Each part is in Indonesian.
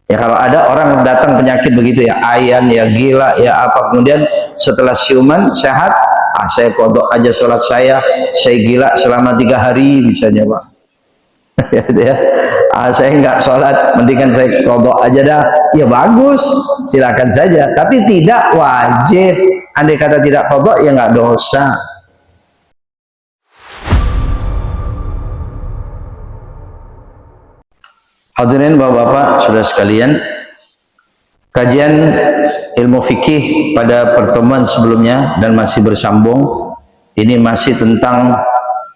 Ya kalau ada orang datang penyakit begitu ya, ayan ya, gila ya apa, kemudian setelah siuman sehat, saya kodok aja sholat saya gila selama 3 hari misalnya Pak. Ya, saya nggak sholat, mendingan saya kodok aja dah. Ya bagus, silakan saja. Tapi tidak wajib. Andai kata tidak kodok ya nggak dosa. Hadirin bapak-bapak, saudara sekalian, kajian ilmu fikih pada pertemuan sebelumnya dan masih bersambung. Ini masih tentang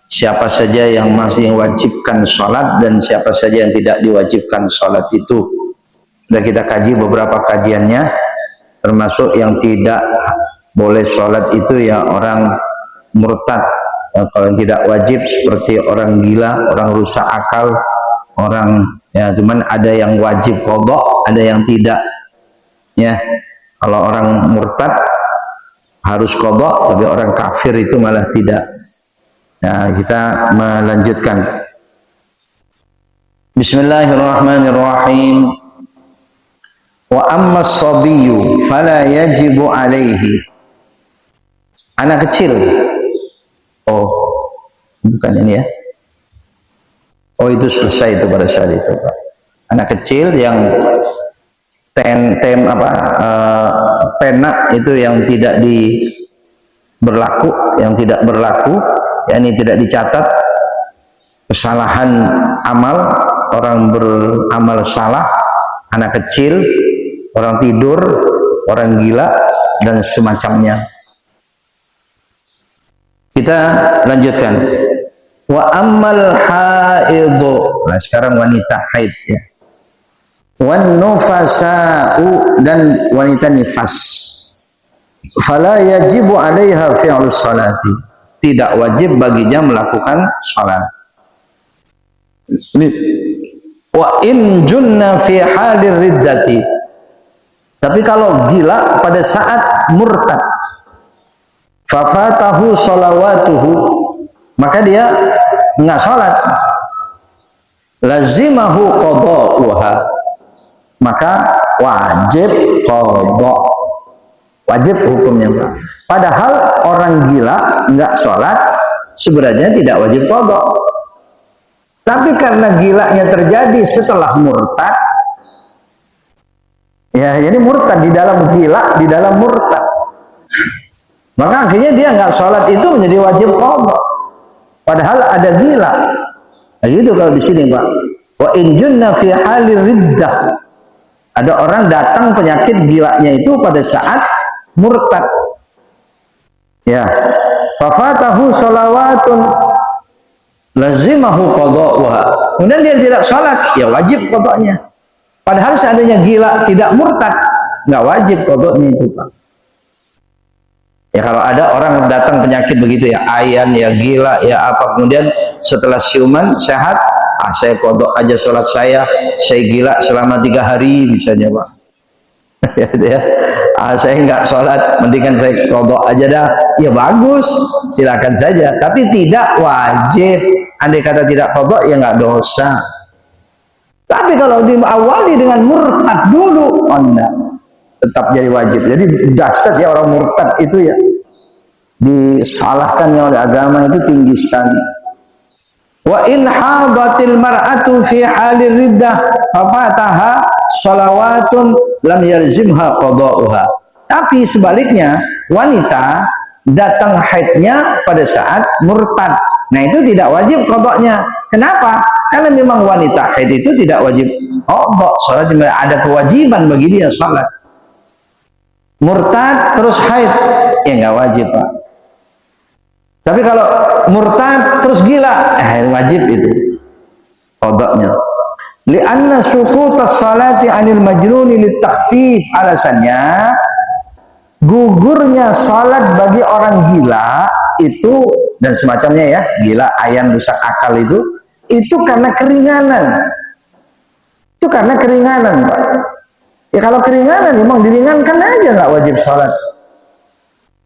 siapa saja yang masih wajibkan sholat dan siapa saja yang tidak diwajibkan sholat itu. Sudah kita kaji beberapa kajiannya, termasuk yang tidak boleh sholat itu ya orang murtad. Kalau yang tidak wajib seperti orang gila, orang rusak akal, orang ya, cuman ada yang wajib qadha, ada yang tidak. Ya, kalau orang murtad harus qadha, tapi orang kafir itu malah tidak. Nah, kita melanjutkan. Bismillahirrahmanirrahim. Wa amma as-sabiyyu fala yajibu alaihi. Anak kecil. Oh, bukan ini ya. Oh, itu selesai itu pada saat itu Pak. Anak kecil yang pena itu yang tidak yang tidak berlaku, yakni tidak dicatat kesalahan amal, orang beramal salah, anak kecil, orang tidur, orang gila dan semacamnya. Kita lanjutkan. Wa ammal haidhu. Nah, sekarang wanita haid ya. Wan nufasa'u, dan wanita nifas. Fala yajibu 'alaiha fi'lus salati. Tidak wajib baginya melakukan salat. Wa in junna fi halir riddati. Tapi kalau gila pada saat murtad, fafatahu sholawatuhu, maka dia nggak sholat, lazimahu qada'uha, maka wajib qada', wajib hukumnya Pak. Padahal orang gila nggak sholat sebenarnya tidak wajib qada', tapi karena gilanya terjadi setelah murtad, ya jadi murtad di dalam gila, di dalam murtad, maka akhirnya dia nggak sholat itu menjadi wajib qada'. Padahal ada gila. Nah, gitu kalau di sini Pak. Wa in junna fi halir riddah. Ada orang datang penyakit gilanya itu pada saat murtad. Ya. Fafatahu sholawatun lazimahu qada'uha. Kemudian dia tidak sholat, ya wajib qada'nya. Padahal seandainya gila tidak murtad, nggak wajib qada'nya itu Pak. Ya kalau ada orang datang penyakit begitu ya, ayan ya, gila ya apa, kemudian setelah siuman sehat, saya kodok aja sholat saya gila selama 3 hari misalnya Pak. Ya, saya nggak sholat, mendingan saya kodok aja dah. Ya bagus, silakan saja. Tapi tidak wajib. Andai kata tidak kodok ya nggak dosa. Tapi kalau diawali dengan murtad dulu, oh enggak, tetap jadi wajib. Jadi dahsyat ya orang murtad itu ya, disalahkannya oleh agama itu tinggi sekali. Wa in hadatil mar'atu fi halir riddah fafataha sholawatun lam yalzimha qada'uha. Tapi sebaliknya, wanita datang haidnya pada saat murtad, nah itu tidak wajib qada'nya. Kenapa? Karena memang wanita haid itu tidak wajib qada', salat ada kewajiban bagi dia salat. Murtad terus haid, ya nggak wajib Pak. Tapi kalau murtad terus gila, wajib itu qada'nya. Li'anna suqutas salati 'anil majnuni litakhfif, alasannya gugurnya salat bagi orang gila itu dan semacamnya ya, gila, ayan, rusak akal itu karena keringanan. Itu karena keringanan Pak. Ya kalau keringanan memang diringankan aja, nggak wajib sholat.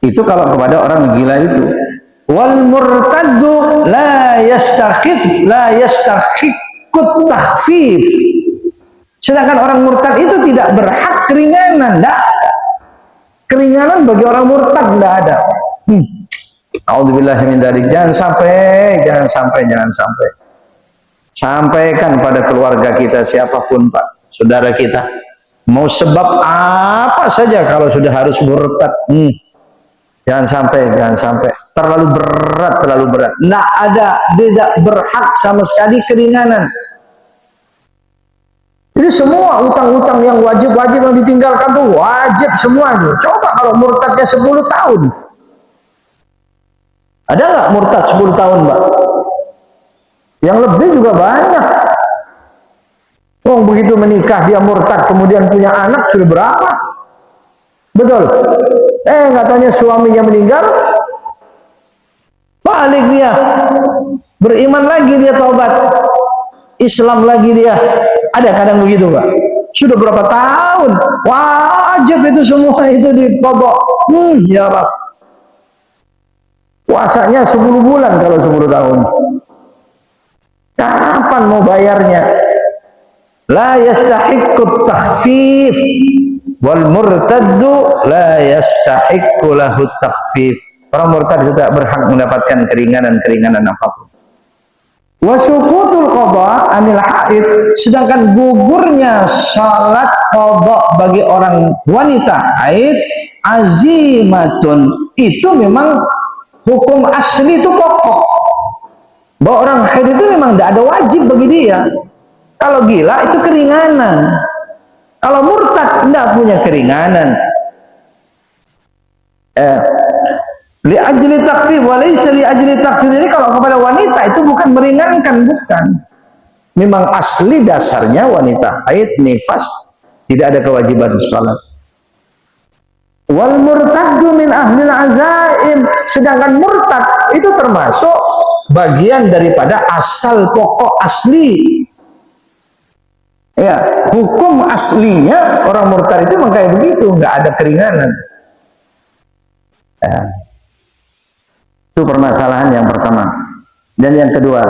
Itu kalau kepada orang gila itu. Wal murtaddu la yastakhif takhfif. Sedangkan orang murtad itu tidak berhak keringanan, tidak ada. Keringanan bagi orang murtad tidak ada. A'udzubillahi min dzalik. Jangan sampai. Sampaikan pada keluarga kita, siapapun Pak, saudara kita, mau sebab apa saja kalau sudah harus murtad, jangan sampai. Terlalu berat. Nggak ada, tidak berhak sama sekali keringanan. Jadi semua utang-utang yang wajib yang ditinggalkan tuh wajib semua itu. Coba kalau murtadnya 10 tahun. Ada nggak murtad 10 tahun, Mbak? Yang lebih juga banyak. Oh, begitu menikah dia murtad, kemudian punya anak sudah berapa? Betul. Katanya suaminya meninggal, balik dia, beriman lagi dia, taubat, Islam lagi dia. Ada kadang begitu, Pak. Sudah berapa tahun? Wajib itu semua itu diqadha. Ya Rabb. Puasanya 10 bulan kalau 10 tahun. Kapan mau bayarnya? La yastahiqqut takhfif wal murtaddu la yastahiqqu lahu takhfif. Orang murtad tidak berhak mendapatkan keringanan apapun. Wa suqutul qadha anil haid, sedangkan gugurnya salat qadha bagi orang wanita haid azimatun, itu memang hukum asli itu pokok. Bahwa orang haid itu memang tidak ada wajib bagi dia. Kalau gila itu keringanan. Kalau murtad tidak punya keringanan. Li ajli takfif wa laysa li ajli takfif. Ini kalau kepada wanita itu bukan meringankan, bukan. Memang asli dasarnya wanita haid nifas tidak ada kewajiban salat. Wal murtaddu min ahlil azaim, sedangkan murtad itu termasuk bagian daripada asal pokok asli. Ya, hukum aslinya orang murtad itu memang kayak begitu, nggak ada keringanan. Ya. Itu permasalahan yang pertama. Dan yang kedua,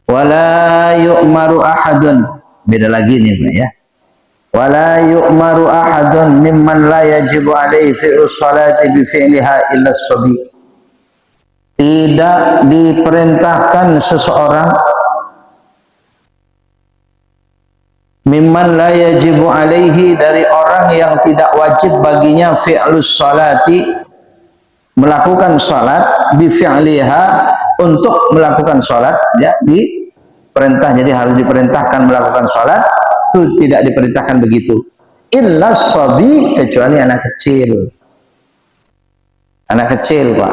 wala yu'maru ahadun, beda lagi nih Pak ya. Wala yu'maru ahadun mimman la yajibu alaihi fi'lu salati bi fi'liha illa as-sabi. Tidak diperintahkan seseorang mimman la yajibu alaihi, dari orang yang tidak wajib baginya fi'lus salati, melakukan salat, bi fi'liha, untuk melakukan salat, ya, diperintah, jadi harus diperintahkan melakukan salat, itu tidak diperintahkan begitu. Illa sabi, kecuali anak kecil. Anak kecil, Pak.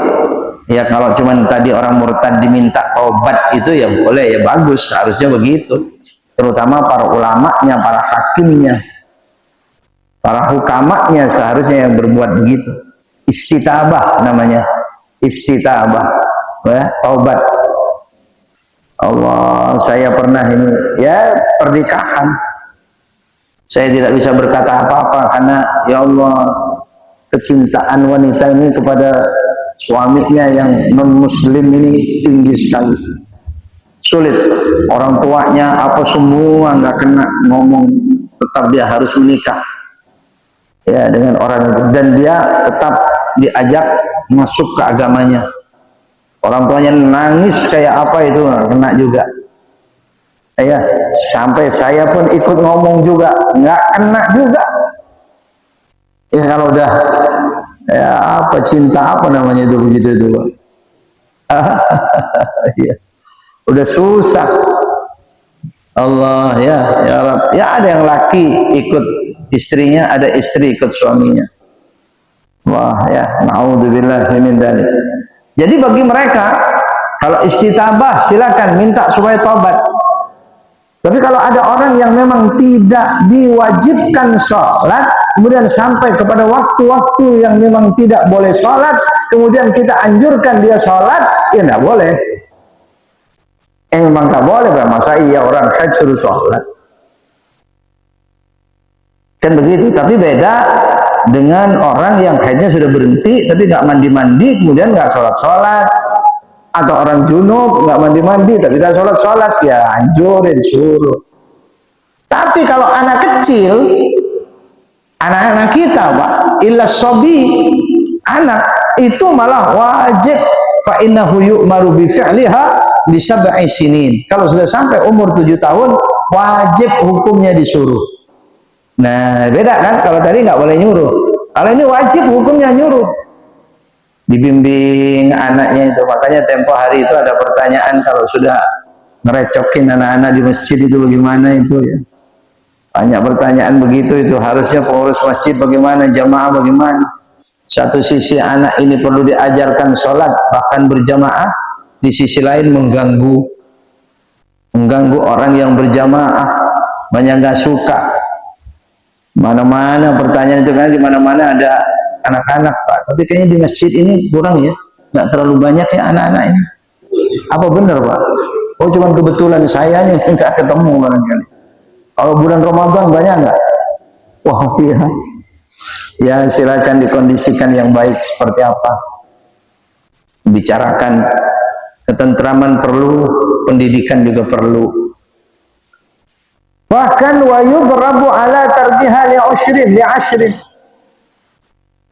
Ya kalau cuman tadi orang murtad diminta taubat itu ya boleh, ya bagus, harusnya begitu. Terutama para ulamanya, para hakimnya, para hukamanya seharusnya yang berbuat begitu. Istitabah namanya, istitabah, ya, taubat. Allah, saya pernah ini, ya, pernikahan, saya tidak bisa berkata apa-apa karena ya Allah, kecintaan wanita ini kepada suaminya yang non muslim ini tinggi sekali, sulit. Orang tuanya apa semua nggak kena ngomong, tetap dia harus menikah ya dengan orang itu, dan dia tetap diajak masuk ke agamanya. Orang tuanya nangis kayak apa itu nggak kena juga ya, sampai saya pun ikut ngomong juga nggak kena juga ya. Kalau udah ya apa, cinta apa namanya itu, begitu itu ya, udah susah. Allah, ya Rabb. Ya ada yang laki ikut istrinya, ada istri ikut suaminya. Wah ya, naudzubillah min dzalik. Jadi bagi mereka kalau istitabah silakan minta supaya tobat. Tapi kalau ada orang yang memang tidak diwajibkan sholat, kemudian sampai kepada waktu-waktu yang memang tidak boleh sholat, kemudian kita anjurkan dia sholat, ya tidak boleh. Memang tak boleh, masa iya orang haid suruh sholat, kan begitu. Tapi beda dengan orang yang haidnya sudah berhenti tapi nggak mandi-mandi kemudian nggak sholat-sholat, atau orang junub nggak mandi-mandi tapi nggak sholat-sholat, ya anjurin, suruh. Tapi kalau anak kecil, anak-anak kita Pak, illa sobi, anak itu malah wajib, fa innahu yu'maru bi fi'liha li sab'i sinin. Kalau sudah sampai umur 7 tahun wajib hukumnya disuruh. Nah beda kan, kalau tadi nggak boleh nyuruh, kalau ini wajib hukumnya nyuruh, dibimbing anaknya itu. Makanya tempo hari itu ada pertanyaan, kalau sudah ngerecokin anak-anak di masjid itu bagaimana itu ya, banyak pertanyaan begitu. Itu harusnya pengurus masjid bagaimana, jamaah bagaimana. Satu sisi anak ini perlu diajarkan sholat bahkan berjamaah, di sisi lain mengganggu orang yang berjamaah, banyak nggak suka. Mana-mana pertanyaan itu kan, di mana-mana ada anak-anak Pak, tapi kayaknya di masjid ini kurang ya, nggak terlalu banyak ya anak-anak ini. Apa benar Pak? Oh cuman kebetulan saya nggak ketemu barangkali. Kalau bulan Ramadan banyak nggak? Wah iya. Ya silakan dikondisikan yang baik seperti apa. Bicarakan ketentraman perlu, pendidikan juga perlu. Bahkan wa yudrabu ala tarbiha li ashrin.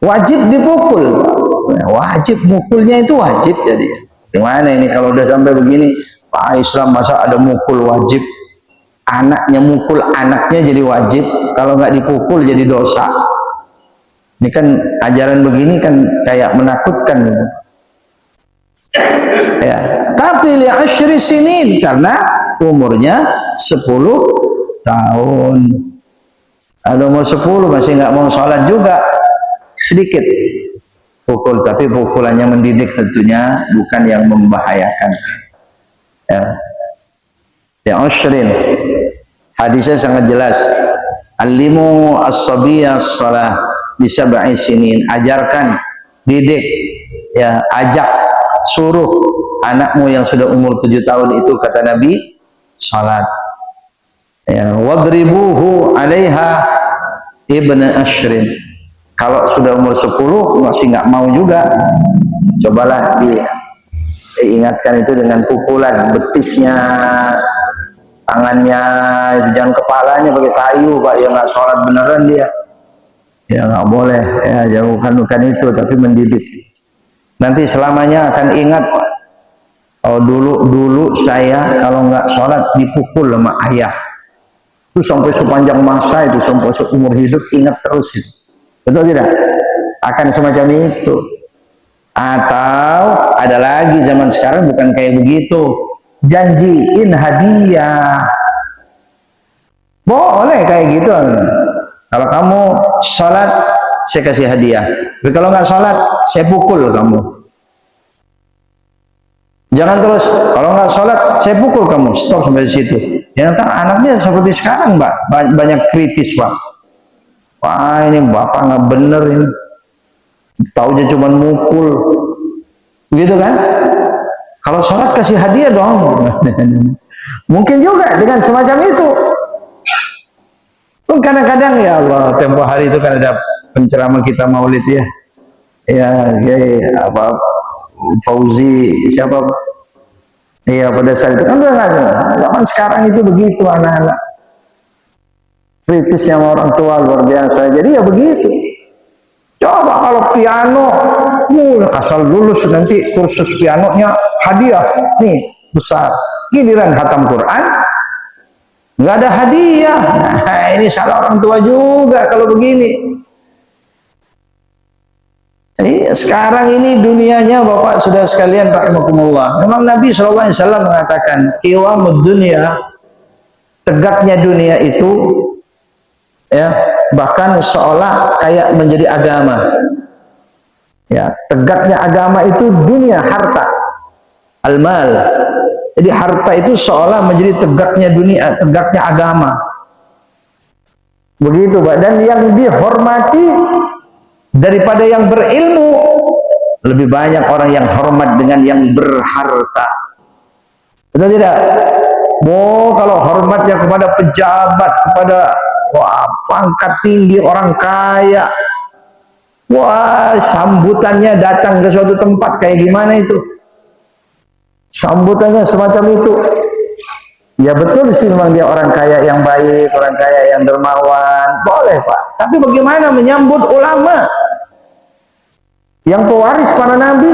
Wajib dipukul. Wajib, mukulnya itu wajib. Jadi gimana ini kalau udah sampai begini, Pak Islam masa ada mukul wajib? Anaknya mukul anaknya jadi wajib, kalau nggak dipukul jadi dosa. Ini kan ajaran begini kan kayak menakutkan ya. Tapi li asyri sinin, karena umurnya 10 tahun. Ada umur 10 masih nggak mau sholat juga, sedikit pukul, tapi pukulannya mendidik tentunya, bukan yang membahayakan ya. Ya asyrin, hadisnya sangat jelas, alimu as-sabiyya as-salah bi sab'i sinin, ajarkan, didik ya, ajak, suruh anakmu yang sudah umur 7 tahun itu, kata Nabi, salat ya. Wadribuhu 'alaiha ibn asyrin, kalau sudah umur 10 masih nggak mau juga, cobalah diingatkan itu dengan pukulan, betisnya, tangannya, jangan kepalanya pakai kayu Pak, ya nggak sholat beneran dia ya, nggak boleh ya, jauhkan itu, tapi mendidik. Nanti selamanya akan ingat Pak, oh dulu saya kalau nggak sholat dipukul sama ayah, itu sampai sepanjang masa itu, sampai seumur hidup ingat terus itu. Betul tidak? Akan semacam itu. Atau ada lagi zaman sekarang bukan kayak begitu, janjiin hadiah, boleh kayak gitu. Kalau kamu sholat saya kasih hadiah, tapi kalau nggak sholat saya pukul kamu. Jangan terus, kalau nggak sholat saya pukul kamu, stop sampai situ. Ya ntar anaknya seperti sekarang Mbak, banyak kritis Pak. Wah ini bapak nggak bener ini, taunya cuma mukul, begitu kan? Kalau sholat kasih hadiah dong. Mungkin juga dengan semacam itu. Kadang-kadang ya Allah, tempo hari itu kan ada penceramah kita Maulid ya, apa Fauzi siapa, iya pada saat itu kan zaman sekarang itu begitu, anak-anak kritis sama orang tua luar biasa. Jadi ya begitu. Coba kalau piano, asal lulus nanti kursus pianonya hadiah nih besar, giliran khatam Quran nggak ada hadiah. Nah, ini salah orang tua juga kalau begini. Sekarang ini dunianya Bapak sudah sekalian rahimakumullah, memang Nabi SAW mengatakan qiwamud dunya, tegaknya dunia itu ya, bahkan seolah kayak menjadi agama ya. Tegaknya agama itu dunia, harta, al-mal. Jadi harta itu seolah menjadi tegaknya dunia, tegaknya agama. Begitu Pak. Dan yang dihormati daripada yang berilmu, lebih banyak orang yang hormat dengan yang berharta. Betul tidak? Kalau hormatnya kepada pejabat, kepada pangkat tinggi, orang kaya, sambutannya datang ke suatu tempat kayak gimana itu, sambutannya semacam itu. Ya betul sih memang dia orang kaya yang baik, orang kaya yang dermawan, boleh Pak. Tapi bagaimana menyambut ulama yang pewaris para nabi?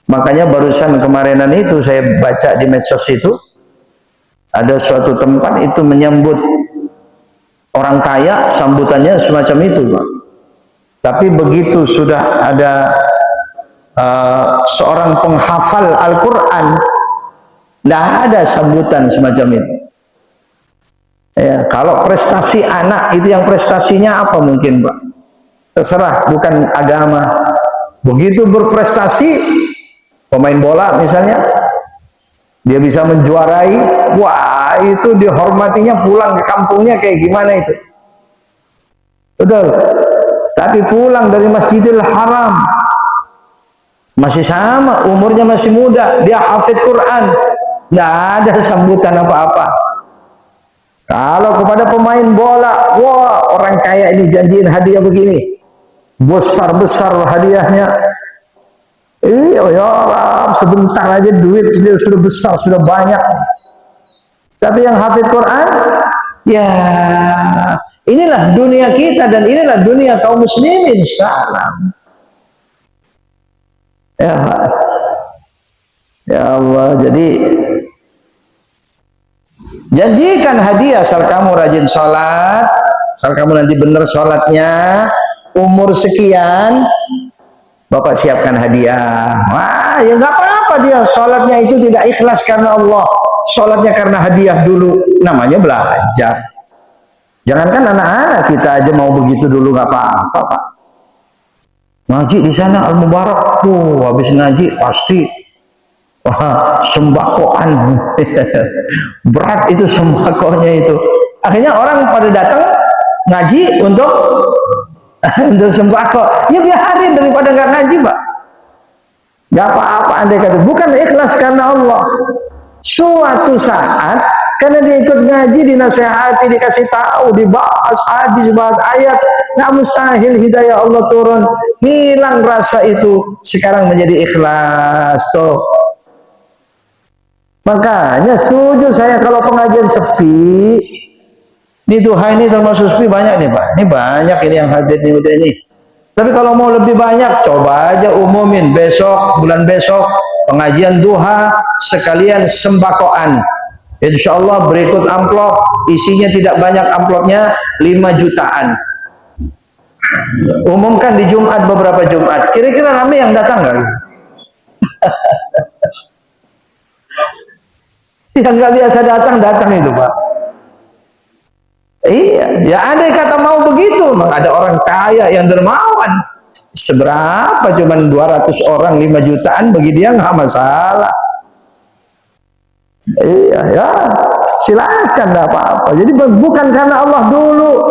Makanya barusan kemarinan itu saya baca di medsos itu, ada suatu tempat itu menyambut orang kaya, sambutannya semacam itu Pak. Tapi begitu sudah ada seorang penghafal Al-Quran, tidak ada sambutan semacam itu. Ya, kalau prestasi anak itu yang prestasinya apa mungkin Pak? Terserah, bukan agama. Begitu berprestasi, pemain bola misalnya, dia bisa menjuarai, wah itu dihormatinya, pulang ke kampungnya kayak gimana itu. Betul. Tapi pulang dari Masjidil Haram, masih sama, umurnya masih muda, dia hafidz Quran, nggak ada sambutan apa-apa. Kalau kepada pemain bola, wah orang kaya ini janjiin hadiah begini, besar-besar hadiahnya. Iya ya, sebentar aja duit sudah besar, sudah banyak. Tapi yang hafidz Quran, ya inilah dunia kita dan inilah dunia kaum muslimin sekarang. Ya, ya Allah, jadi janjikan hadiah asal kamu rajin sholat, asal kamu nanti benar sholatnya, umur sekian, Bapak siapkan hadiah. Wah, ya nggak apa-apa dia sholatnya itu tidak ikhlas karena Allah, sholatnya karena hadiah dulu, namanya belajar. Jangankan anak-anak kita aja mau begitu dulu, nggak apa-apa Pak. Ngaji di sana Al-Mubarak, tuh habis ngaji pasti wah, sembakoan. Berat itu sembakonya itu. Akhirnya orang pada datang ngaji untuk sembako. Ya biarin daripada nggak ngaji Pak. Nggak apa-apa andai kata bukan ikhlas karena Allah. Suatu saat karena dia ikut ngaji, dinasehati, dikasih tahu, dibahas hadis, bahas ayat, nggak mustahil hidayah Allah turun, hilang rasa itu, sekarang menjadi ikhlas tuh. Makanya setuju saya kalau pengajian sepi. Ini duha ini termasuk sepi banyak nih Pak. Ini banyak ini yang hadir nih udah ini. Tapi kalau mau lebih banyak, coba aja umumin besok, bulan besok pengajian duha sekalian sembakoan. Insya Allah berikut amplop, isinya tidak banyak amplopnya, 5 jutaan. Umumkan di Jumat, beberapa Jumat. Kira-kira rame yang datang nggak? Yang nggak biasa datang itu Pak. Iya, ya andai kata mau begitu, ada orang kaya yang dermawan. Seberapa cuman 200 orang 5 jutaan bagi dia nggak masalah. Iya ya, silakan nggak apa-apa. Jadi bukan karena Allah dulu,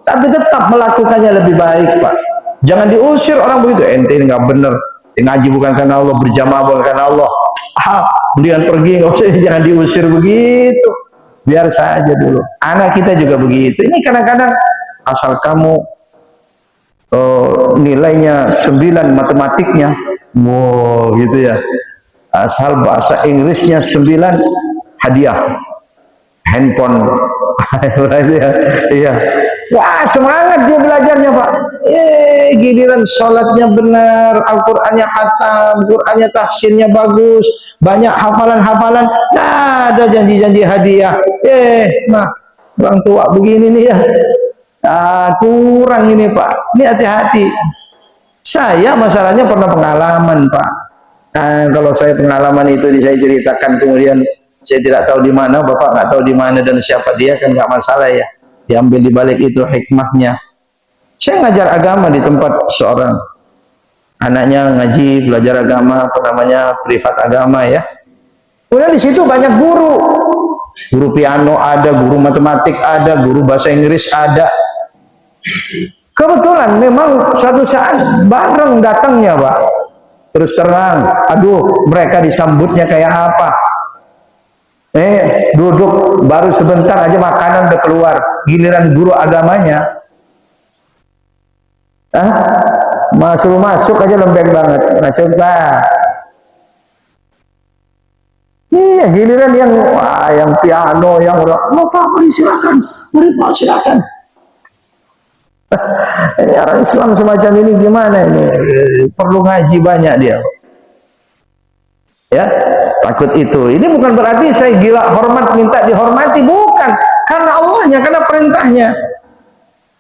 tapi tetap melakukannya lebih baik Pak. Jangan diusir orang begitu. Ente nggak bener, ngaji bukan karena Allah, berjamaah bukan karena Allah. Kemudian pergi, nggak usah, jangan diusir begitu. Biar saja dulu. Anak kita juga begitu. Ini kadang-kadang asal kamu nilainya 9 matematiknya, wow gitu ya. Asal bahasa Inggrisnya 9, hadiah handphone. Iya. Wah semangat dia belajarnya Pak. Giliran sholatnya benar, Al-Qurannya khatam, Qurannya tahsinnya bagus, banyak hafalan-hafalan. Nah ada janji-janji hadiah. Nah orang tua begini nih ya. Kurang ini Pak. Ini hati-hati. Saya masalahnya pernah pengalaman Pak. Nah, kalau saya pengalaman itu saya ceritakan kemudian saya tidak tahu di mana, Bapak nggak tahu di mana dan siapa dia, kan nggak masalah ya. Diambil di balik itu hikmahnya. Saya ngajar agama di tempat seorang anaknya ngaji belajar agama, apa namanya, privat agama ya. Kemudian di situ banyak guru piano ada, guru matematik ada, guru bahasa Inggris ada. Kebetulan memang suatu saat bareng datangnya Pak. Terus terang, aduh mereka disambutnya kayak apa? Duduk baru sebentar aja makanan udah keluar. Giliran guru agamanya, masuk aja lembek banget. Masuk Pak. Iya, giliran yang piano, yang mau Pak, mari silakan, mari Pak silakan. Ini orang Islam semacam ini gimana ini? Perlu ngaji banyak dia. Ya, takut itu. Ini bukan berarti saya gila hormat minta dihormati, bukan. Karena Allahnya, karena perintahnya.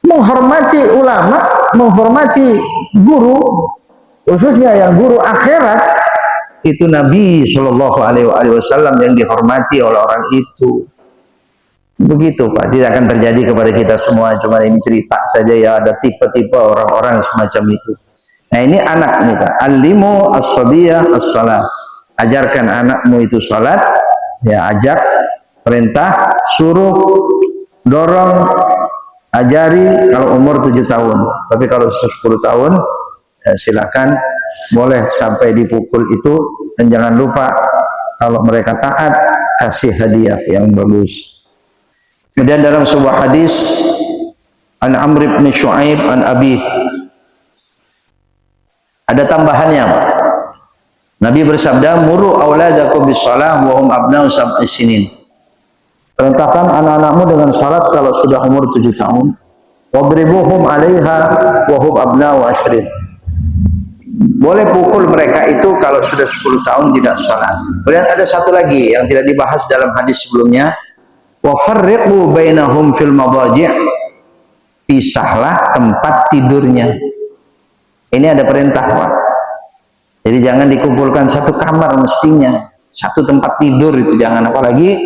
Menghormati ulama, menghormati guru, khususnya yang guru akhirat, itu Nabi Shallallahu Alaihi Wasallam yang dihormati oleh orang itu. Begitu Pak, tidak akan terjadi kepada kita semua. Cuma ini cerita saja ya, ada tipe-tipe orang-orang semacam itu. Nah ini anak nih Pak. Alimu as-sabiyah as-salat. Ajarkan anakmu itu salat. Ya, ajak, perintah, suruh, dorong, ajari kalau umur 7 tahun. Tapi kalau 10 tahun, ya silakan, boleh sampai dipukul itu. Dan jangan lupa kalau mereka taat, kasih hadiah yang bagus. Kemudian dalam sebuah hadis an Amr bin Shu'aib an Abi, ada tambahannya. Nabi bersabda, muru auladakum bis-shalah wa hum abna'u sab'i sinin. Perintahkan anak-anakmu dengan salat kalau sudah umur 7 tahun. Wadribuhum 'alaiha wa hum abna'u 'ashrin. Boleh pukul mereka itu kalau sudah 10 tahun tidak salat. Kemudian ada satu lagi yang tidak dibahas dalam hadis sebelumnya. Wa farriqu bainahum fil madaji'. Pisahlah tempat tidurnya. Ini ada perintah, Pak. Jadi jangan dikumpulkan satu kamar mestinya, satu tempat tidur itu jangan. Apalagi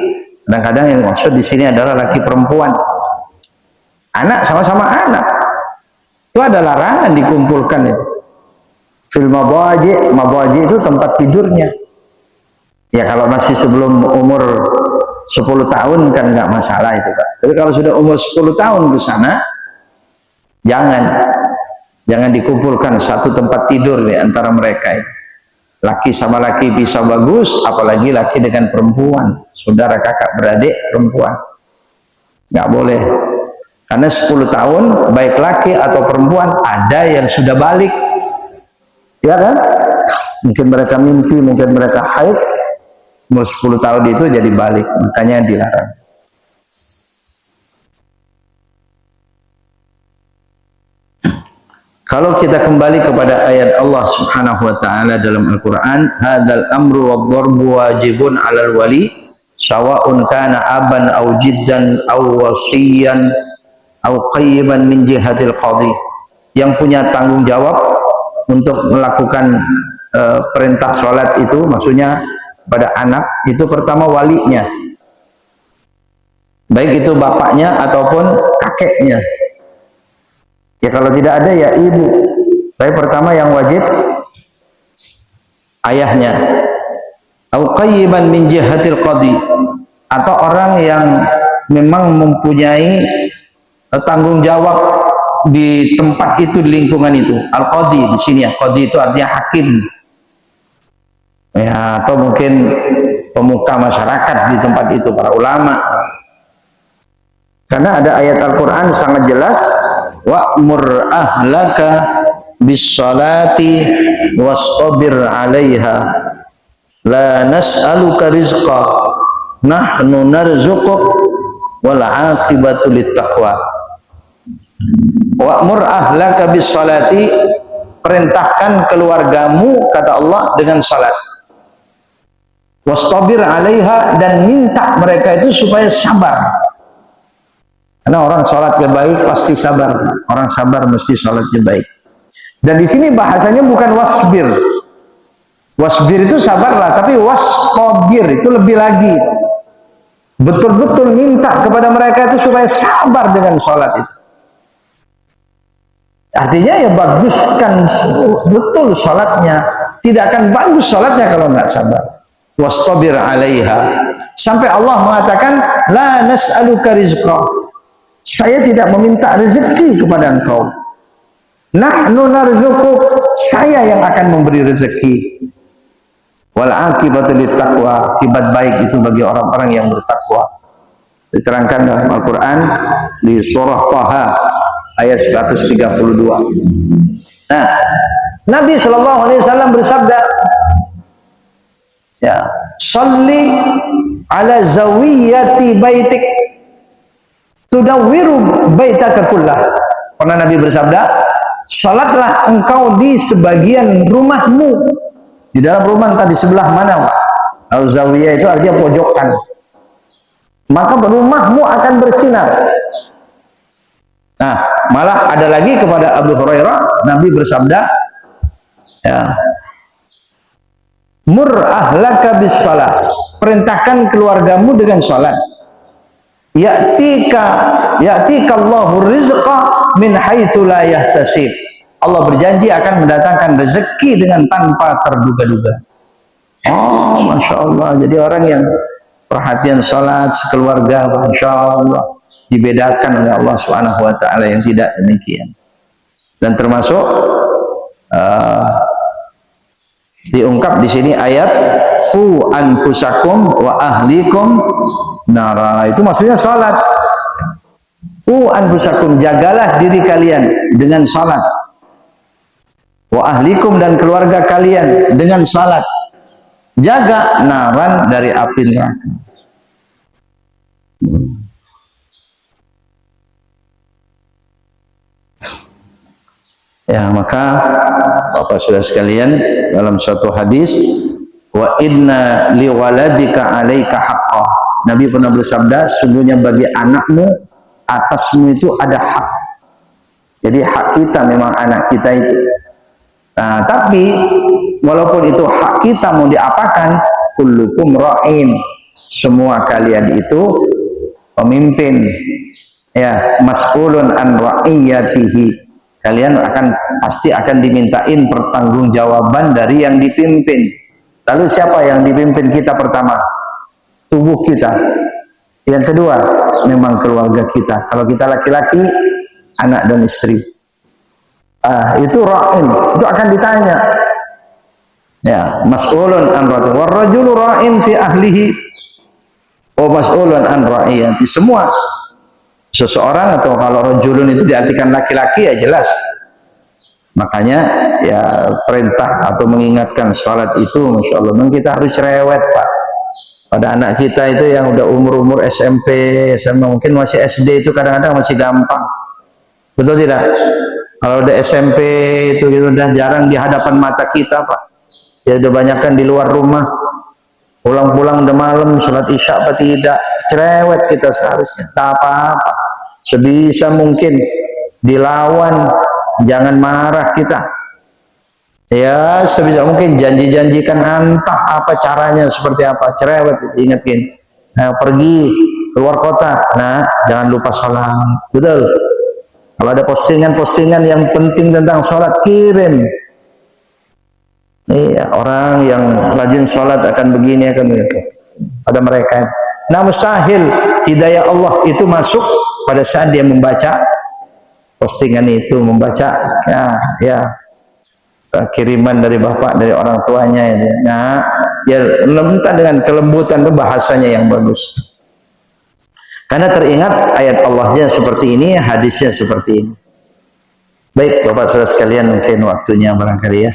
kadang-kadang yang maksud di sini adalah laki perempuan. Anak sama-sama anak. Itu ada larangan dikumpulkan itu. Fil madaji' itu tempat tidurnya. Ya kalau masih sebelum umur 10 tahun kan nggak masalah itu Pak. Tapi kalau sudah umur 10 tahun ke sana, jangan dikumpulkan satu tempat tidur di antara mereka itu. Laki sama laki bisa bagus, apalagi laki dengan perempuan, saudara kakak beradik perempuan, nggak boleh. Karena 10 tahun baik laki atau perempuan ada yang sudah balik, ya kan? Mungkin mereka mimpi, mungkin mereka haid. Umur 10 tahun itu jadi balik, makanya dilarang. Kalau kita kembali kepada ayat Allah Subhanahu wa taala dalam Al-Qur'an, hadzal amru wadh-dharbu wajibun 'alal wali sawa'un kana aban aw jiddan aw wasiyan aw qayyiban min jihatil qadhi. Yang punya tanggung jawab untuk melakukan perintah salat itu, maksudnya pada anak itu pertama walinya, baik itu bapaknya ataupun kakeknya. Ya kalau tidak ada ya ibu. Tapi pertama yang wajib ayahnya. Au qayyiban min jihatil qadhi, atau orang yang memang mempunyai tanggung jawab di tempat itu, di lingkungan itu. Al-qadhi di sini ya, qadhi itu artinya hakim. Ya, atau mungkin pemuka masyarakat di tempat itu, para ulama. Karena ada ayat Al-Qur'an sangat jelas, wa'mur ahlaka bis-salati wastabir 'alaiha la nas'aluka rizqa nahnu narzuquk wal 'aqibatu lit-taqwa. Wa'mur ahlaka bis-salati, perintahkan keluargamu kata Allah dengan salat. Wastabir 'alaiha, dan minta mereka itu supaya sabar. Karena orang sholatnya baik pasti sabar. Orang sabar mesti sholatnya baik. Dan di sini bahasanya bukan wasbir. Wasbir itu sabarlah, tapi wastabir itu lebih lagi. Betul-betul minta kepada mereka itu supaya sabar dengan sholat itu. Artinya ya baguskan betul sholatnya. Tidak akan bagus sholatnya kalau nggak sabar. Wastabir 'alaiha. Sampai Allah mengatakan, la nas'aluka rizqa. Saya tidak meminta rezeki kepada engkau. Nahnu narzuquk, saya yang akan memberi rezeki. Wal 'aqibatu lit-taqwa, akibat baik itu bagi orang-orang yang bertakwa. Diterangkan dalam Al-Qur'an di surah Taha ayat 132. Nah, Nabi Shallallahu alaihi wasallam bersabda, ya, Shalli ala zawiyati baitik tudawwiru baitaka kullah. Pernah Nabi bersabda, salatlah engkau di sebagian rumahmu. Di dalam rumah entah di sebelah mana, Pak. Al-zawiyah itu artinya pojokan. Maka rumahmu akan bersinar. Nah, malah ada lagi kepada Abu Hurairah, Nabi bersabda, ya, mur ahlaka bis salat, perintahkan keluargamu dengan salat. Ya'tika Allahu rizqa min haitsu la yahtasib. Allah berjanji akan mendatangkan rezeki dengan tanpa terduga-duga. Oh, Masya Allah. Jadi orang yang perhatian salat sekeluarga, Masya Allah, dibedakan oleh Allah Subhanahu wa Ta'ala yang tidak demikian. Dan termasuk diungkap di sini ayat qu anfusakum wa ahlikum nara. Itu maksudnya salat. Qu anfusakum, jagalah diri kalian dengan salat. Wa ahlikum, dan keluarga kalian dengan salat. Jaga naran dari api neraka. Ya, maka Bapak Saudara sekalian, dalam suatu hadis, wa inna liwaladika alaika haqqah. Nabi pernah bersabda, sungguhnya bagi anakmu atasmu itu ada hak. Jadi hak kita memang anak kita itu. Nah, tapi walaupun itu hak kita mau diapakan, kullukum ra'in, semua kalian itu pemimpin, ya, mas'ulun an ra'iyatihi. Kalian pasti akan dimintain pertanggungjawaban dari yang dipimpin. Lalu siapa yang dipimpin kita pertama? Tubuh kita. Yang kedua, memang keluarga kita. Kalau kita laki-laki, anak dan istri. Itu ra'in, itu akan ditanya. Ya, mas'ulun an ra'in. Warrajulu ra'in fi ahlihi wa mas'ulun an ra'iyati. Semua seseorang, atau kalau rajulun itu diartikan laki-laki, ya jelas. Makanya ya perintah atau mengingatkan salat itu, Masya Allah, memang kita harus cerewet, Pak. Pada anak kita itu yang udah umur-umur SMP, SMA, mungkin masih SD itu kadang-kadang masih gampang. Betul tidak? Kalau udah SMP itu udah jarang di hadapan mata kita, Pak. Ya udah banyakkan di luar rumah. Pulang-pulang udah malam, sholat isya apa tidak. Cerewet kita seharusnya. Tak apa-apa. Sebisa mungkin dilawan, jangan marah kita. Ya, sebisa mungkin janji-janjikan entah apa caranya, seperti apa. Cerewet, ingatkan. Nah, pergi keluar kota, nah jangan lupa sholat. Betul. Kalau ada postingan-postingan yang penting tentang sholat, kirim. Iya, orang yang rajin sholat akan begini, akan begitu. Pada mereka. Nah, mustahil hidayah Allah itu masuk pada saat dia membaca postingan itu, membaca ya kiriman dari bapak, dari orang tuanya. Nah, dia minta dengan kelembutan itu bahasanya yang bagus. Karena teringat ayat Allahnya seperti ini, hadisnya seperti ini. Baik, Bapak Saudara sekalian, mungkin waktunya barangkali ya.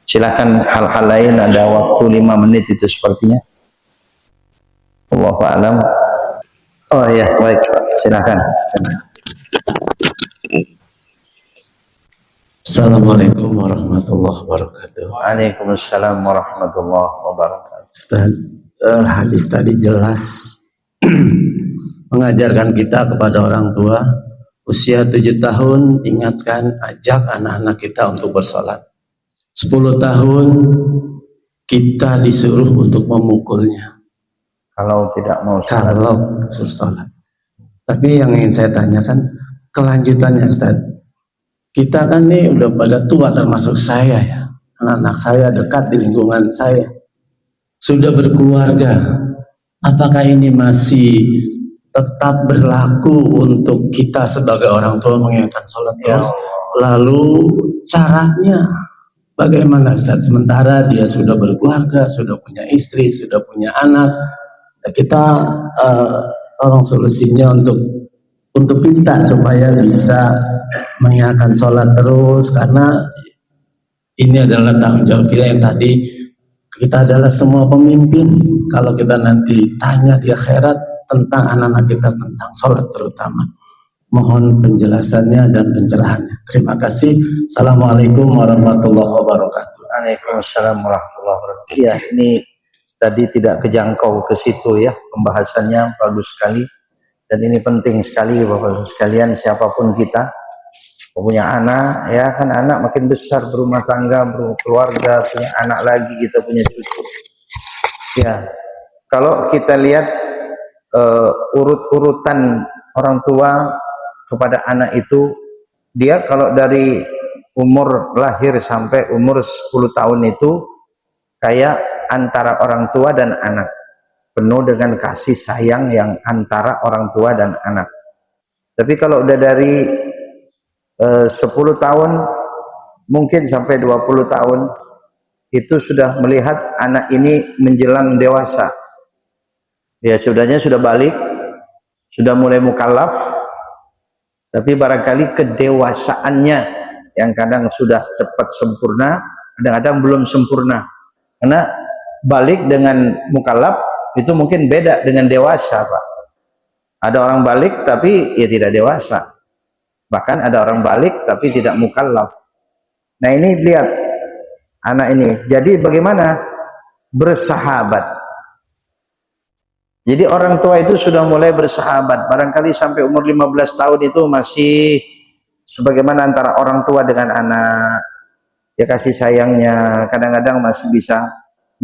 Silakan hal-hal lain, ada waktu 5 menit itu sepertinya. Allahu a'lam. Oh ya, baik, silakan. Assalamualaikum warahmatullahi wabarakatuh. Waalaikumsalam warahmatullahi wabarakatuh. Ustaz, hadis tadi jelas mengajarkan kita kepada orang tua usia 7 tahun, ingatkan, ajak anak-anak kita untuk bersolat. 10 tahun kita disuruh untuk memukulnya kalau tidak mau sholat. Kalau suruh sholat. Tapi yang ingin saya tanyakan kelanjutannya, Ustaz. Kita kan nih udah pada tua, termasuk saya ya. Anak-anak saya dekat di lingkungan saya. Sudah berkeluarga. Apakah ini masih tetap berlaku untuk kita sebagai orang tua mengingatkan sholat terus? Lalu caranya bagaimana, Ustaz? Sementara dia sudah berkeluarga, sudah punya istri, sudah punya anak. Kita tolong solusinya untuk kita supaya bisa mengingatkan sholat terus, karena ini adalah tanggung jawab kita yang tadi Kita adalah semua pemimpin. Kalau kita nanti tanya di akhirat tentang anak-anak kita, tentang sholat terutama, mohon penjelasannya dan pencerahannya. Terima kasih. Assalamualaikum warahmatullahi wabarakatuh. Waalaikumsalam warahmatullahi wabarakatuh. Ya, ini tadi tidak kejangkau ke situ ya, pembahasannya bagus sekali. Dan ini penting sekali Bapak-Ibu sekalian, siapapun kita punya anak, ya kan anak makin besar, berumah tangga, berkeluarga, punya anak lagi, kita punya cucu. Ya, kalau kita lihat urut-urutan orang tua kepada anak itu, dia kalau dari umur lahir sampai umur 10 tahun itu kayak antara orang tua dan anak, penuh dengan kasih sayang yang antara orang tua dan anak. Tapi kalau udah dari 10 tahun mungkin sampai 20 tahun itu sudah melihat anak ini menjelang dewasa, ya sudah balik, sudah mulai mukallaf, tapi barangkali kedewasaannya yang kadang sudah cepat sempurna, kadang-kadang belum sempurna. Karena balik dengan mukallaf itu mungkin beda dengan dewasa, Pak. Ada orang balik tapi ya tidak dewasa. Bahkan ada orang balik tapi tidak mukallaf. Nah ini lihat anak ini. Jadi bagaimana? Bersahabat. Jadi orang tua itu sudah mulai bersahabat. Barangkali sampai umur 15 tahun itu masih sebagaimana antara orang tua dengan anak. Ya kasih sayangnya. Kadang-kadang masih bisa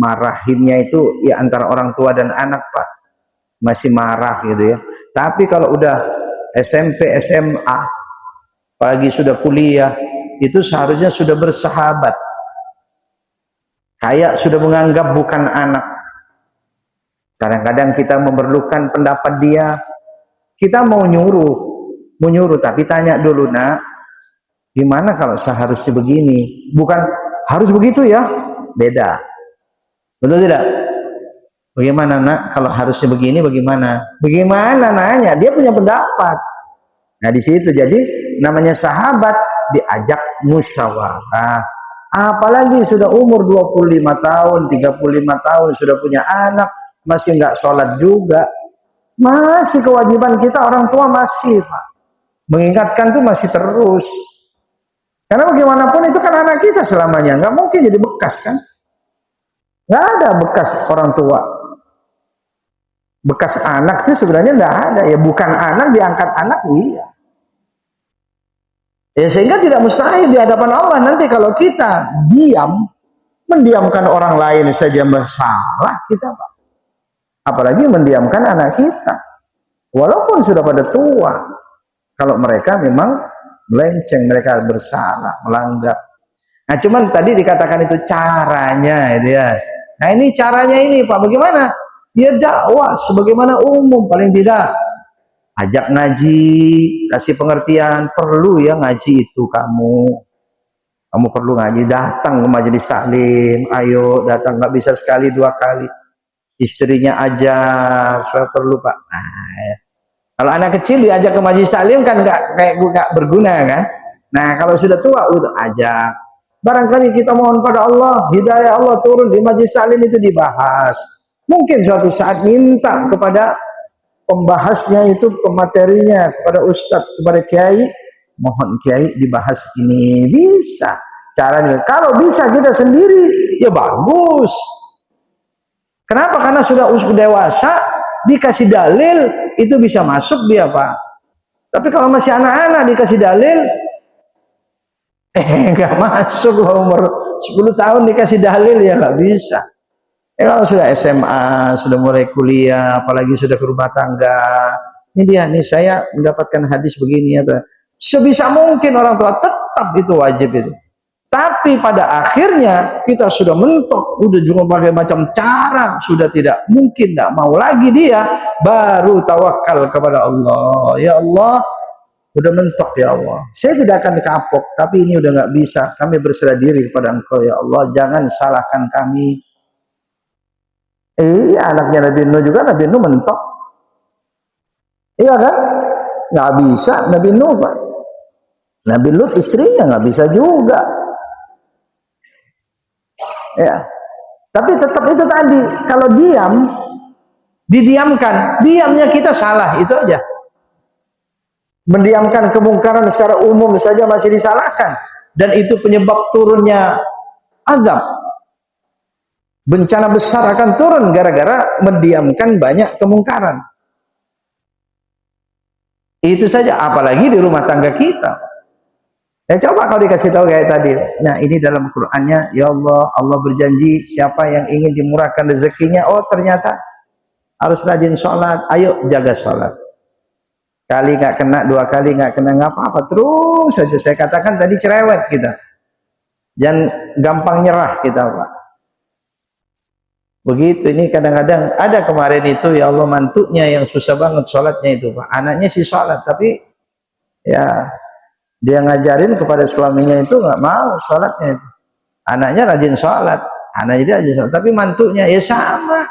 marahinnya itu ya antara orang tua dan anak, Pak. Masih marah gitu ya. Tapi kalau udah SMP, SMA, apalagi sudah kuliah, itu seharusnya sudah bersahabat, kayak sudah menganggap bukan anak. Kadang-kadang kita memerlukan pendapat dia, kita mau nyuruh tapi tanya dulu, nak, gimana kalau seharusnya begini, bukan harus begitu ya, beda, betul tidak? Bagaimana nak kalau harusnya begini, bagaimana nanya, dia punya pendapat. Nah di situ jadi namanya sahabat, diajak musyawarah. Apalagi sudah umur 25 tahun, 35 tahun, sudah punya anak, masih nggak sholat juga, masih kewajiban kita orang tua masih, Pak. Mengingatkan tuh masih terus. Karena bagaimanapun itu kan anak kita selamanya, nggak mungkin jadi bekas kan? Nggak ada bekas orang tua. Bekas anak itu sebenarnya nggak ada, ya bukan anak diangkat anak, iya. Ya sehingga tidak mustahil di hadapan Allah nanti kalau kita mendiamkan orang lain saja bersalah kita, Pak. Apalagi mendiamkan anak kita, walaupun sudah pada tua. Kalau mereka memang melenceng, mereka bersalah, melanggar. Nah cuman tadi dikatakan itu caranya, itu ya. Nah ini caranya ini, Pak, bagaimana? Ya dakwah sebagaimana umum, paling tidak ajak ngaji, kasih pengertian, perlu ya ngaji itu kamu perlu ngaji, datang ke majelis taklim, ayo datang, nggak bisa sekali 2 kali, istrinya ajak, saya perlu, Pak. Nah, ya. Kalau anak kecil diajak ke majelis taklim kan nggak berguna kan. Nah kalau sudah tua udah ajak, barangkali kita mohon pada Allah, hidayah Allah turun di majelis taklim itu dibahas. Mungkin suatu saat minta kepada pembahasnya itu, pematerinya, kepada ustadz, kepada kiai, mohon kiai dibahas ini, bisa caranya. Kalau bisa kita sendiri ya bagus. Kenapa? Karena sudah dewasa, dikasih dalil itu bisa masuk dia, Pak. Tapi kalau masih anak-anak dikasih dalil nggak masuk. Umur 10 tahun dikasih dalil ya nggak bisa. Kalau sudah SMA, sudah mulai kuliah, apalagi sudah ke rumah tangga, ini dia nih, saya mendapatkan hadis begini atau sebisa mungkin orang tua tetap itu wajib itu. Tapi pada akhirnya kita sudah mentok, udah juga pakai macam cara, sudah tidak mungkin, tidak mau lagi dia, baru tawakal kepada Allah. Ya Allah, udah mentok ya Allah, saya tidak akan kapok, tapi ini udah nggak bisa, kami berserah diri kepada Engkau ya Allah, jangan salahkan kami. Iya, anaknya Nabi Nuh juga, Nabi Nuh mentok. Iya kan? Nggak bisa Nabi Nuh, Pak. Nabi Lut istrinya nggak bisa juga. Ya. Tapi tetap itu tadi, kalau diam, didiamkan, diamnya kita salah, itu aja. Mendiamkan kemungkaran secara umum saja masih disalahkan, dan itu penyebab turunnya azab. Bencana besar akan turun gara-gara mendiamkan banyak kemungkaran. Itu saja, apalagi di rumah tangga kita. Ya coba kalau dikasih tahu kayak tadi. Nah, ini dalam Qur'annya, ya Allah, Allah berjanji siapa yang ingin dimurahkan rezekinya, oh ternyata harus rajin sholat, ayo jaga sholat. Kali nggak kena, dua kali nggak kena, nggak apa-apa, terus saja. Saya katakan tadi cerewet kita. Jangan gampang nyerah kita, Pak. Begitu, ini kadang-kadang ada kemarin itu, ya Allah, mantunya yang susah banget sholatnya itu, Pak. Anaknya sih sholat, tapi ya dia ngajarin kepada suaminya itu nggak mau sholatnya itu. Anaknya rajin sholat, anaknya dia rajin sholat, tapi mantunya ya sama.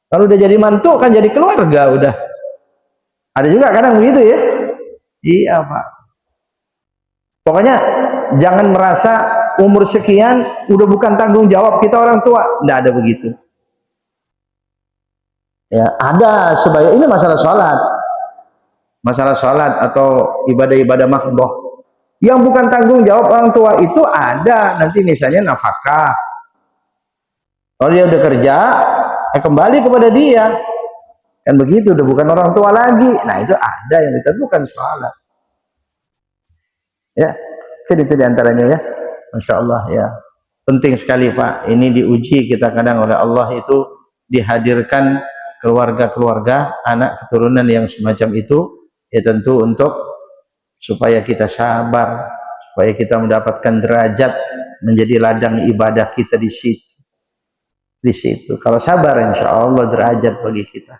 Kalau udah jadi mantu kan jadi keluarga udah. Ada juga kadang begitu ya. Iya, Pak. Pokoknya jangan merasa umur sekian udah bukan tanggung jawab kita orang tua. Nggak ada begitu. Ya, ada sebaya ini masalah sholat. Masalah sholat atau ibadah-ibadah makruh. Yang bukan tanggung jawab orang tua itu ada. Nanti misalnya nafkah. Kalau dia udah kerja, kembali kepada dia. Kan begitu, udah bukan orang tua lagi. Nah, itu ada yang kita bukan sholat. Ya, kan itu diantaranya ya. Masya Allah ya. Penting sekali, Pak. Ini diuji kita kadang oleh Allah itu dihadirkan keluarga-keluarga, anak keturunan yang semacam itu, ya tentu untuk supaya kita sabar, supaya kita mendapatkan derajat menjadi ladang ibadah kita di situ. Di situ. Kalau sabar, insya Allah derajat bagi kita.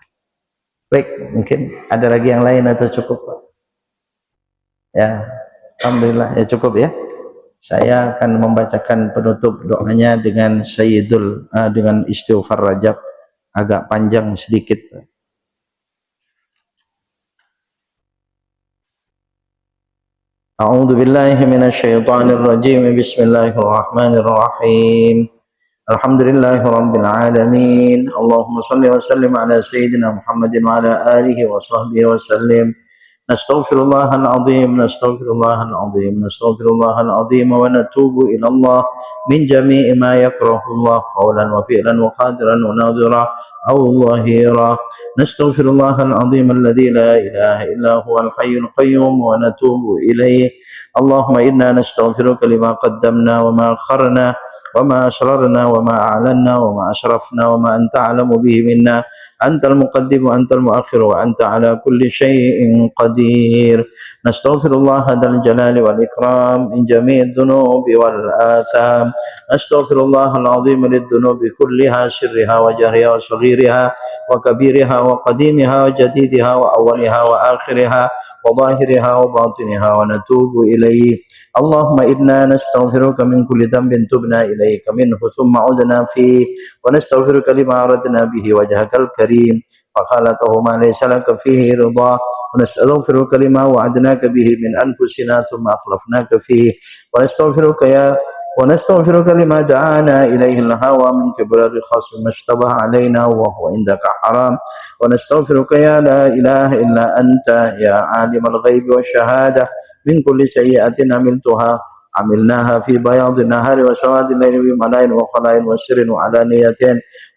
Baik, mungkin ada lagi yang lain atau cukup, Pak? Ya, alhamdulillah ya cukup ya. Saya akan membacakan penutup doanya dengan dengan istighfar Rajab, agak panjang sedikit. A'udzu billahi minasyaitonir rajim. Bismillahirrahmanirrahim. Alhamdulillahirabbil alamin. Allahumma shalli wa sallim ala sayyidina Muhammadin wa ala alihi wa sahbihi wa sallim. Nastaghfirullahal azim, nastaghfirullahal azim, nastaghfirullahal azim wa natubu ila Allah min jami'i ma yakrahu Allah qawlan wa fi'lan wa qadiran wa nadhira aw zahira. Nastaghfirullahal azim alladzi la ilaha illa huwal hayyul qayyum wa natubu ilayhi. Allahumma inna nastaghfiruka lima qaddamna wa ma akharna wa ma asrarna wa ma a'lanna wa ma asrafna wa ma anta a'lamu bihi minna. Antal muqaddim wa antal muakhir wa anta ala kulli syai'in qadir. Nastaghfirullah dzal jalali wal ikram min jami'id dhunubi wal atham. Astaghfirullahal azim lid dhunubi kulliha sirriha wa jahriha wa saghiriha wa kabiriha wa qadimiha wa jadidiha wa awwaliha wa akhiriha wa zahiriha wa batiniha wa natubu ilayhi. Allahumma inna nastaghfiruka min kulli dhanbin tubna ilayka minhu thumma udna fi wa nastaghfiruka lima aradna bihi wajhakal karim fakhalatahu ma laysa laka fihi ridha wa nastaghfiruka lima wa'adnaka bihi min anfusina thumma akhlafnaka fihi wa nastaghfiruka lima da'ana ilayhi al-hawa min kibrari khasm mashtabaha alayna wa huwa indaka haram wa nastaghfiruka ya la ilaha illa anta ya alimal ghaibi wasyahada min kulli sayyi'atin عملناها في بياض النهار وسواد الليل بملائن وخلائن وسر وعلانية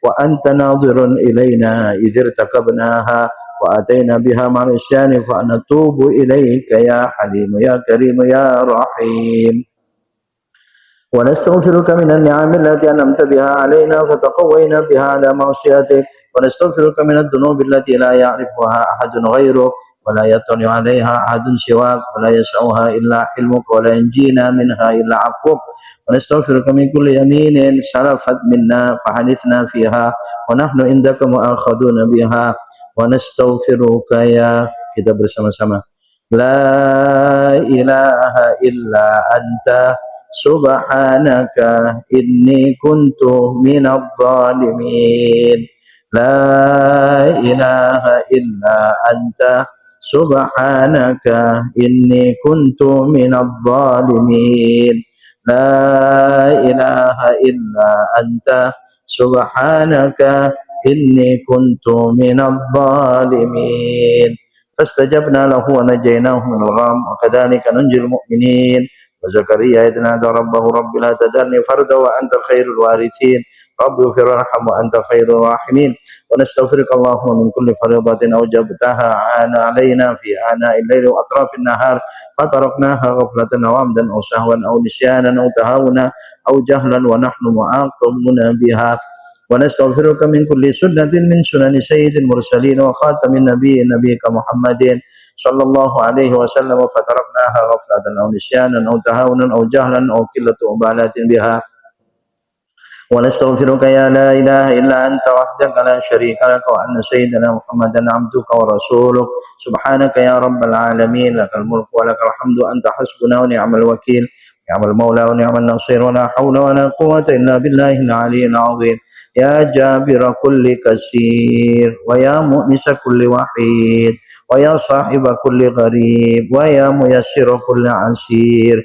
وأنت ناظر إلينا إذ ارتكبناها وأتينا بها مع العصيان فنتوب إليك يا حليم يا كريم يا رحيم. ونستغفرك من النعم التي أنعمت بها علينا فتقوينا بها على معصيتك ونستغفرك من الذنوب التي لا يعرفها أحد غيرك ولا يطلع عليها أحد سواك ولا يسعها إلا حلمك ولا ينجينا منها إلا عفوك ونستغفرك من كل يمين سلفت منا فحدثنا فيها ونحن عندك مؤاخذون بها ونستغفرك يا kita bersama-sama la ilaha illa anta subhanaka inni kuntu minadh dhalimin la ilaha illa anta subhanaka inni kuntu minadh dhalimin la ilaha illa إلا أنت سبحانك إني كنت من الظالمين فاستجبنا له ونجيناه من الغم وكذلك ننجي المؤمنين وزكريا إذ نادى ربه رب لا تذرني فردا وأنت خير الوارثين رب اغفر وارحم وأنت خير الراحمين ونستغفرك اللهم من كل فريضة أوجبتها علينا في آناء الليل وأطراف النهار فتركناها غفلة أو عمدا أو سهوا أو نسيانا أو تهاونا أو جهلا ونحن معاقبون بها ونستغفرك من كل سنة من سنن سيد المرسلين وخاتم النبي نبيك محمد صلى الله عليه وسلم فتركناها غفلة أو نسيانا أو تهاونا أو جهلا أو قلة مبالاة بها ونستغفرك يا لا إله إلا أنت وحدك لا شريك لك وأن سيدنا محمدا عبدك ورسولك سبحانك يا رب العالمين لك الملك ولك الحمد أنت حسبنا ونعم الوكيل نعم المولى ونعم النصير ولا حول ولا قوة إلا بالله العلي العظيم يا جابر كل كثير ويا مؤنس كل وحيد ويا صاحب كل غريب ويا ميسر كل عسير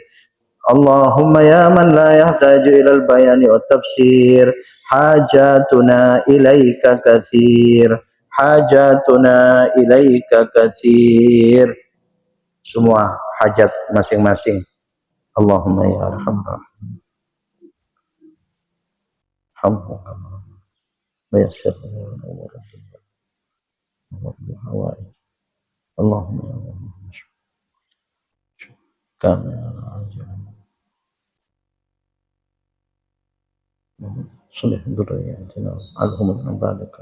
اللهم يا من لا يحتاج إلى البيان والتفسير حاجاتنا إليك كثير حاجاتنا إليك كثير semua hajat masing-masing Allahumma ya arhamar hamdulillah wa yassir Allahumma ya Allah kami صلح ذرياتنا عنهم من بعدك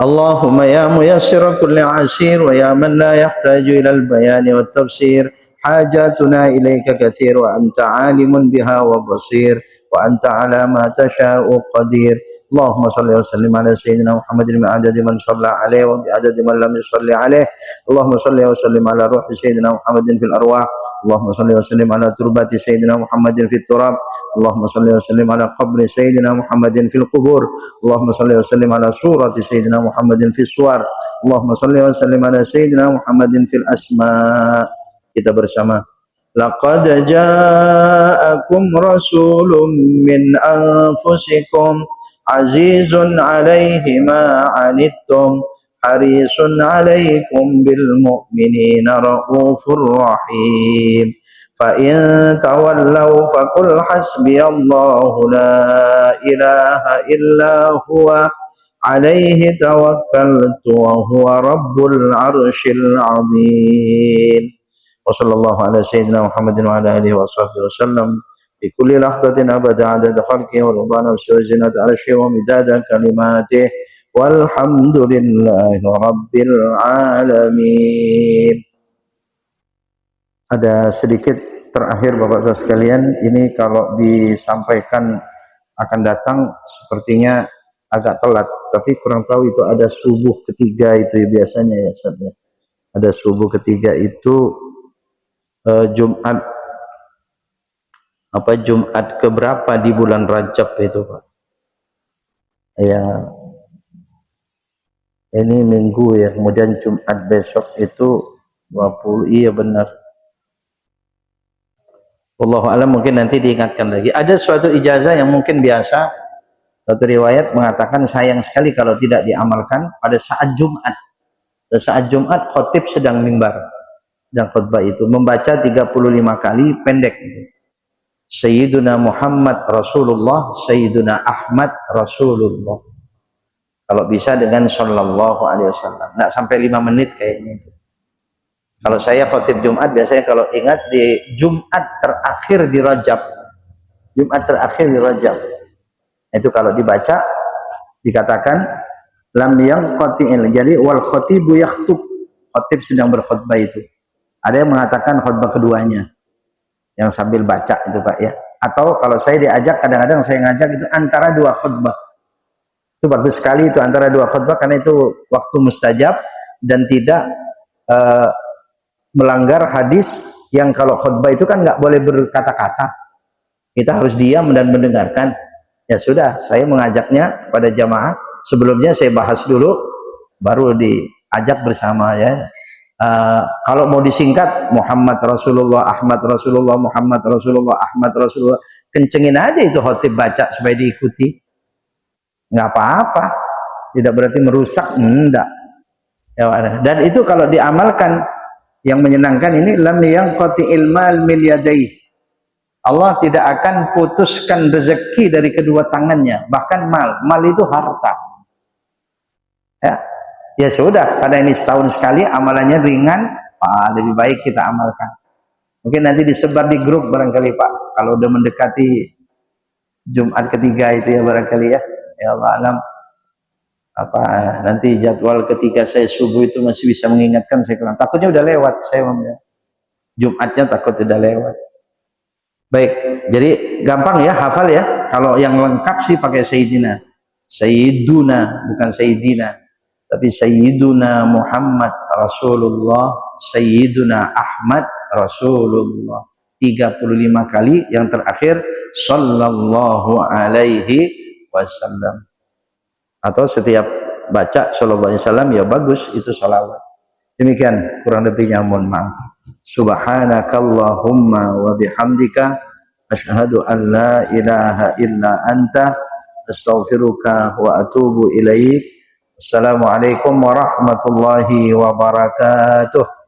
اللهم يا ميسر كل عسير ويا من لا يحتاج إلى البيان والتفسير حاجاتنا إليك كثير وأنت عالم بها وبصير وأنت على ما تشاء قدير اللهم صل وسلم على سيدنا محمد بعدد من صلى عليه وبعدد من لم يصلي عليه اللهم صل وسلم على روح سيدنا محمد في الأرواح اللهم صل وسلم على تربة سيدنا محمد في التراب اللهم صل وسلم على قبر سيدنا محمد في القبور اللهم صل وسلم على صورة سيدنا محمد في الصور اللهم صل وسلم على سيدنا محمد في الأسماء kita bersama laqad ja'akum rasulun min anfusikum azizun 'alaihi ma 'anittum harisun 'alaikum bil mu'minina raufur rahim fa in tawallaw faqul hasbiyallahu la ilaha illa huwa 'alaihi tawakkaltu wa huwa rabbul 'arsyil 'azim wa sallallahu ala sayyidina Muhammadin wa ala alihi wa sahbihi wa sallam bi kulli lahdatin abada adada khalqihi wa ridwana wa zinata arsyihi wa midada kalimatihi walhamdulillahi rabbil alamin. Ada sedikit terakhir Bapak-Bapak sekalian, ini kalau disampaikan akan datang sepertinya agak telat, tapi kurang tahu itu ada subuh ketiga itu ya, biasanya ya Ustaz ya. Ada subuh ketiga itu Jumat keberapa di bulan Rajab itu Pak? Ya, ini minggu ya, kemudian Jumat besok itu 20, iya benar. Wallahu a'lam, mungkin nanti diingatkan lagi. Ada suatu ijazah yang mungkin biasa, suatu riwayat mengatakan sayang sekali kalau tidak diamalkan pada saat Jumat. Pada saat Jumat khotib sedang mimbar dan khutbah itu membaca 35 kali pendek. Sayyiduna Muhammad Rasulullah, Sayyiduna Ahmad Rasulullah. Kalau bisa dengan sallallahu alaihi wasallam. Enggak sampai 5 menit kayaknya itu. Kalau saya khutib Jumat biasanya kalau ingat di Jumat terakhir di Rajab. Jumat terakhir di Rajab. Itu kalau dibaca dikatakan lam yanqati'il. Jadi wal khatibu yakhutub. Khatib sedang berkhutbah itu. Ada yang mengatakan khutbah keduanya yang sambil baca itu Pak ya. Atau kalau saya diajak, kadang-kadang saya ngajak itu antara 2 khutbah. Itu bagus sekali itu antara 2 khutbah karena itu waktu mustajab dan tidak melanggar hadis yang kalau khutbah itu kan nggak boleh berkata-kata. Kita harus diam dan mendengarkan. Ya sudah, saya mengajaknya pada jamaah. Sebelumnya saya bahas dulu, baru diajak bersama ya. Kalau mau disingkat Muhammad Rasulullah, Ahmad Rasulullah, Muhammad Rasulullah, Ahmad Rasulullah, kencengin aja itu khotib baca supaya diikuti, nggak apa-apa, tidak berarti merusak, enggak ya. Dan itu kalau diamalkan yang menyenangkan ini, lam yanqati ilmal min yadayhi, Allah tidak akan putuskan rezeki dari kedua tangannya, bahkan mal itu harta ya. Ya sudah, karena ini setahun sekali, amalannya ringan, lebih baik kita amalkan. Mungkin nanti disebar di grup barangkali Pak, kalau udah mendekati Jumat ketiga itu ya barangkali ya. Ya Allah alam, apa nanti jadwal ketiga saya subuh itu masih bisa mengingatkan saya, kurang takutnya udah lewat saya, Jumatnya takut udah lewat. Baik, jadi gampang ya, hafal ya. Kalau yang lengkap sih pakai Sayyidina, Sayyiduna, bukan Sayyidina, tapi Sayyiduna Muhammad Rasulullah, Sayyiduna Ahmad Rasulullah, 35 kali, yang terakhir Sallallahu Alaihi Wasallam. Atau setiap baca Sallallahu Alaihi Wasallam ya bagus, itu salawat. Demikian kurang lebihnya, mohon maaf. Subhanakallahumma wa bihamdika asyhadu an la ilaha illa anta astaghfiruka wa atubu ilaik. Assalamualaikum warahmatullahi wabarakatuh.